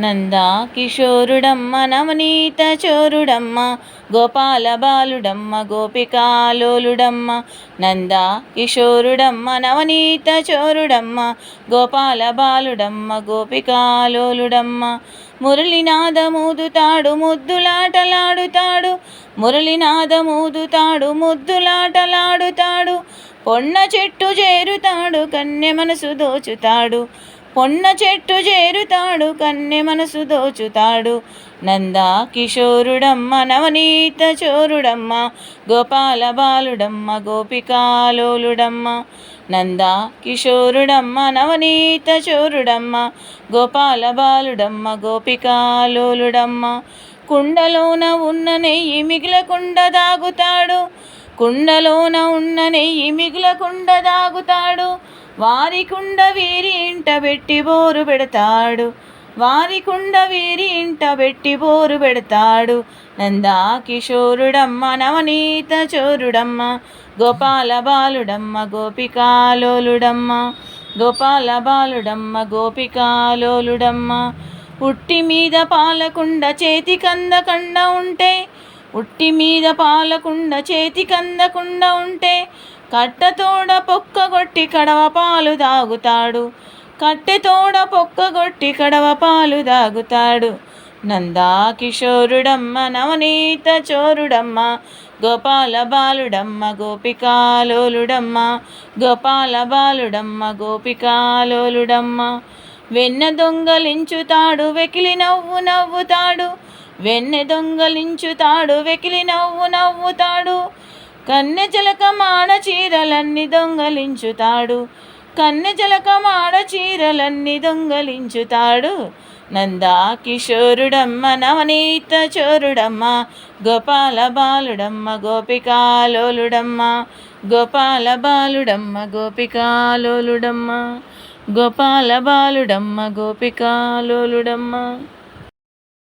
నందా కిశోరుడమ్మ నవనీత చోరుడమ్మ గోపాల బాలుడమ్మ గోపికాలోలుడమ్మ. నందా కిశోరుడమ్మ నవనీత చోరుడమ్మ గోపాల బాలుడమ్మ గోపికాలోలుడమ్మ. మురళినాదమూదుతాడు ముద్దులాటలాడుతాడు, మురళినాదమూదుతాడు ముద్దులాటలాడుతాడు. పొన్న చెట్టు చేరుతాడు కన్నె మనసు దోచుతాడు, పొన్న చెట్టు చేరుతాడు కన్నె మనసు దోచుతాడు. నందా కిశోరుడమ్మ నవనీత చోరుడమ్మ గోపాల బాలుడమ్మ గోపికాలోలుడమ్మ. నందా కిశోరుడమ్మ నవనీత చోరుడమ్మ గోపాల బాలుడమ్మ గోపికాలోలుడమ్మ. కుండలోన ఉన్న నెయ్యి మిగిలకుండ దాగుతాడు, కుండలోన ఉన్న నెయ్యి మిగిలకుండ దాగుతాడు. వారి కుండ వీరి ఇంట పెట్టి బోరు పెడతాడు, వారి కుండ వీరి ఇంట పెట్టి బోరు పెడతాడు. నందా కిశోరుడమ్మ నవనీత చోరుడమ్మ గోపాల బాలుడమ్మ గోపికాలోలుడమ్మ గోపాల బాలుడమ్మ గోపికాలోలుడమ్మ. ఉట్టి మీద పాలకుండ చేతి కందకండ ఉంటే, ఉట్టి మీద పాలకుండ చేతి కందకుండ ఉంటే కట్టెతోడ పొక్కగొట్టి కడవ పాలు దాగుతాడు, కట్టెతోడ పొక్కగొట్టి కడవ పాలు దాగుతాడు. నందా కిశోరుడమ్మ నవనీత చోరుడమ్మ గోపాల బాలుడమ్మ గోపికాలోలుడమ్మ గోపాల బాలుడమ్మ గోపికాలోలుడమ్మ. వెన్న దొంగలించుతాడు వెకిలి నవ్వు నవ్వుతాడు, వెన్నె దొంగలించుతాడు వెకిలి నవ్వు నవ్వుతాడు. కన్నె జలక మాడ చీరలన్నీ దొంగలించుతాడు, కన్నె జలక మాడ చీరలన్నీ దొంగలించుతాడు. నందా కిశోరుడమ్మ నవనీత చోరుడమ్మ గోపాల బాలుడమ్మ గోపికాలోలుడమ్మ గోపాల బాలుడమ్మ గోపికాలోలుడమ్మ గోపాల బాలుడమ్మ గోపికాలోలుడమ్మ.